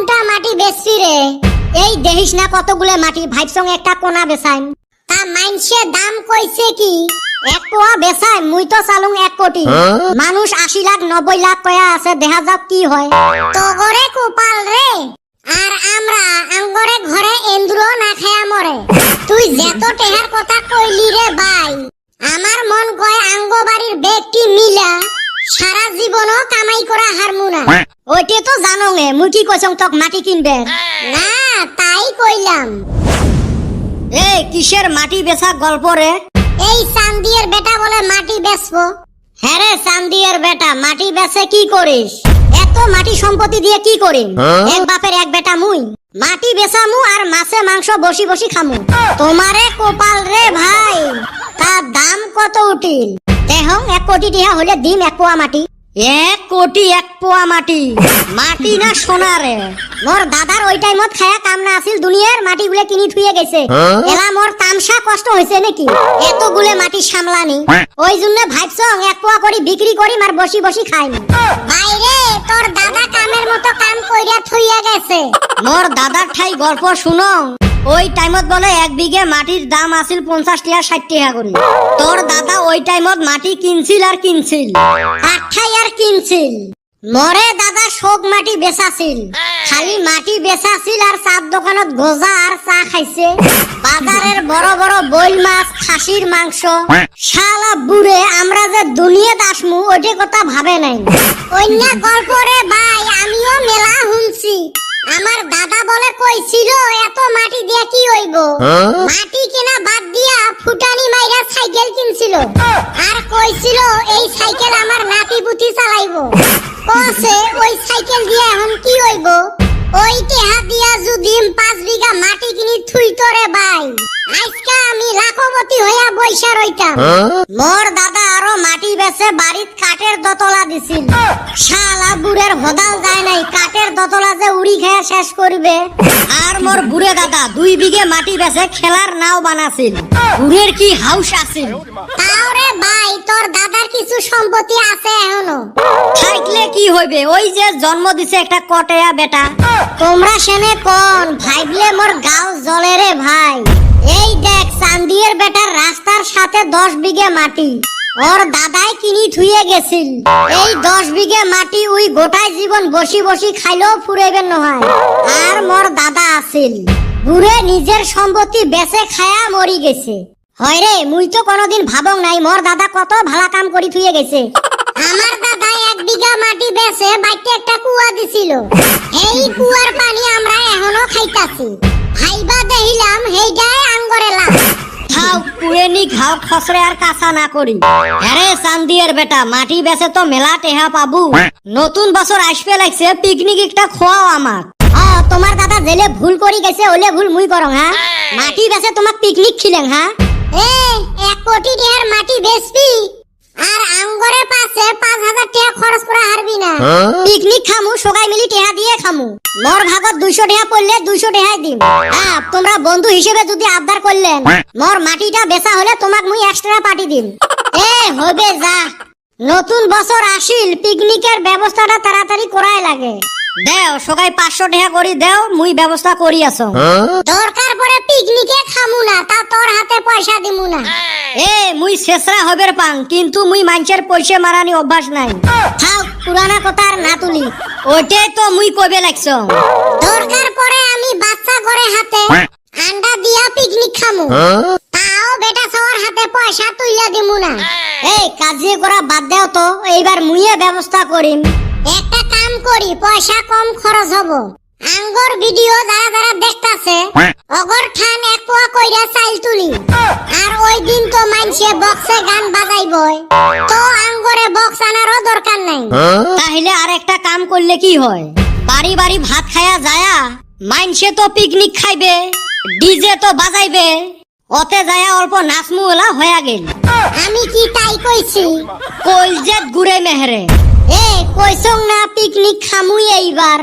কোনটা মাটি বেচছি রে? এই দেখিস না কতগুলো মাটি, ভাবছং একটা কোনা বেচাইম। তা মাইনসে দাম কইছে কি? 1 পোয়া বেচাই, মুই তো চালুং 1 কোটি। মানুষ 80 লাখ 90 লাখ কয়া আছে, দেখা যাক কি হয়। তগরে কোপাল রে, আর আমরা আঙ্গরে ঘরে এন্দ্র না খায়া মরে। তুই যেত টেহার কথা কইলি রে ভাই, আমার মন কয় আঙ্গ বাড়ির ব্যক্তি মিলা সারা জীবনও কামাই করা হারমুনা। ওইটে তো জানো গে, মুই কি কইছং তক মাটি কিনবে না, তাই কইলাম। এই কিসের মাটি বেচা গল্প রে? এই চান্দিয়ের বেটা বলে মাটি বেচবো। হ্যাঁ রে চান্দিয়ের বেটা, মাটি বেচে কি করিস? এত মাটি সম্পত্তি দিয়ে কি করিম? এক বাপের এক বেটা মুই, মাটি বেচামু আর মাছে মাংস বসি বসি খামু। তোমারে কোপাল রে ভাই, তার দাম কত উঠিল? দেহং 1 কোটি টিহা হলে দিম 1 পোয়া মাটি। 1 কোটি 1 পোয়া মাটি? মাটি না সোনা রে? মোর দাদার ওই টাইমত খায়া কাম না আছিল, দুনিয়ার মাটি গুলো কিনি থুয়ে গেছে। এলা মোর তামসা কষ্ট হইছে নাকি এতগুলো মাটি সামলানি? ওই জন্য ভাবছং 1 পোয়া করে বিক্রি করি আর বসি বসি খাইম। বাইরে তোর দাদা কামের মতো কাম কইরা থুইয়া গেছে। মোর দাদার ঠাই গল্প শুনো। ওই টাইমত বলে 1 বিঘে মাটির দাম আছিল 50 টাকা 60 টাকা করে। তোর দাদা ওই টাইমত মাটি কিনছিল আর কিনছিল, কাঠাই আর কিনছিল। মরে দাদা শোক মাটি বেচাছিল, খালি মাটি বেচাছিল আর চার দোকানত গোজা আর চা খাইছে। বাজারের বড় বড় বইল মাছ, খাসির মাংস। শালা বুড়ে আমরা যে দুনিয়াতে আসমু ওইটা কথা ভাবে নাই। অন্য গল্প রে ভাই, আমিও মেলা শুনছি। আমার দাদা বলে কইছিল এত মাটি দিয়া কি হইব, মাটি কেনা বাদ দিয়া ফুটানি মাইরা সাইকেল কিনছিল। আর কইছিল এই সাইকেল আমার নাতি পুতি চালাইবো। কইছে ওই সাইকেল দিয়া এখন কি হইব? ওই টেহা দিয়া যদি 5 বিঘা মাটি কিনি থুই তোরে ভাই, আজকে আমি লাখপতি হইয়া বইসা রইতাম। মোর দাদা আরো মাটি বেচে বাড়িত কাঠের দতলা দিছিল। শালা বুড়ের হদাল যায় নাই, কাঠের দতলা যে উড়ি খেয়ে শেষ করবে। আর মোর বুড়ে দাদা 2 বিঘে মাটি বেচে খেলার নাও বানাছিল। বুড়ের কি হাউস আছিল। তাওরে ভাই তোর দাদার কিছু সম্পত্তি আছে এখনো। থাকলে কি হইবে, ওই যে জন্ম দিছে একটা কটেয়া বেটা। তোমরা সেনে কোন ভাইবলে মোর গাও জ্বলে রে ভাই। এই দেখ চান্দিয়ের বেটার রাস্তার সাথে 10 বিঘে মাটি ওর দাদাই কিনি থুয়ে গেছিল। এই 10 বিঘে মাটি উই গোটাই জীবন বসি বসি খাইলেও ফুরাইবেন নহয়। আর মোর দাদা আছিল বুড়ে নিজের সম্পত্তি বেচে খায়া মরি গেছে। হয় রে, মুই তো কোনোদিন ভাবং নাই মোর দাদা কত ভালা কাম করি থুয়ে গেছে। আমার দাদা 1 বিঘা মাটি বেচে বাইতে একটা কুয়া দিছিল। এই কুয়ার পানি আমরা এখনো খাইতাছি। খাইবা দেখিলাম হেইটাই আঙ্গরে লাভ। খাও পুরেনি ঘাও খসরে আর কাঁচা না করি। আরে চান্দিয়ের বেটা, মাটি বেচে তো মেলা টেহা পাবু। নতুন বছর আসবে লাগছে, পিকনিক একটা খোয়াও আমাক। তোমার দাদা জেলে ভুল করি গেছে, ওলে ভুল মুই করং। হ্যাঁ, মাটি বেচে তোমাক পিকনিক খিলেন। হ্যাঁ, 1 কোটি টাকার মাটি বেচবি আর আঙ্গরে পাশে 5000 টাকা খরচ করা হারবি না। পিকনিক খামু সবাই মিলি টাকা দিয়ে খামু। মোর ভাগত 200 টাকা পড়লে 200 টাকাই দিম। তোমরা বন্ধু হিসেবে যদি আবদার করলেন, মোর মাটিটা বেচা হলে তোমাক মুই এক্সট্রা পার্টি দিম। হবে যা, নতুন বছর আসিল, পিকনিকের ব্যবস্থাটা তাড়াতাড়ি করাই লাগে। দেও সবাই 500 টাকা করি দেও, মুই ব্যবস্থা করি আছো। দরকার পড়ে পিকনিকে খামু না, তা তোর হাতে পয়সা দিমু না। মুই শেষরা হবের পাং, কিন্তু মুই মানুষের পয়সা মারানি অভ্যাস নাই। থাক পুরানা কথা আর না তুলি, ওইটাই তো মুই কইবে লাগছো। দরকার পড়ে আমি বাচ্চা ঘরে হাতে আন্ডা দিয়া পিকনিক খামু, তাও বেটা সবার হাতে পয়সা তুইলা দিমু না। কাজে করা বাদ দেও তো, এইবার মুইয়ে ব্যবস্থা করিম। একটা কাম করি, পয়সা কম খরচ হবো। আঙ্গর ভিডিও যারা যারা দেখতাছে অগর ঠান 1 পোয়া কইরা চাইল তুলি। আর ওই দিন তো মাইনসে বক্সে গান বাজাইবই, তো আঙ্গরে বক্স আনারও দরকার নাই। তাহলে আর একটা কাম করলে কি হয়, বাড়ি বাড়ি ভাত খায়া যায়া মাইনসে তো পিকনিক খাইবে, ডিজে তো বাজাইবে, ওতে যায়া অল্প নাচমু ওলা হয়ে গেল। আমি কি তাই কইছি? কইজেত গুড়ে মেহরে কইছং না পিকনিক খামুই এইবার।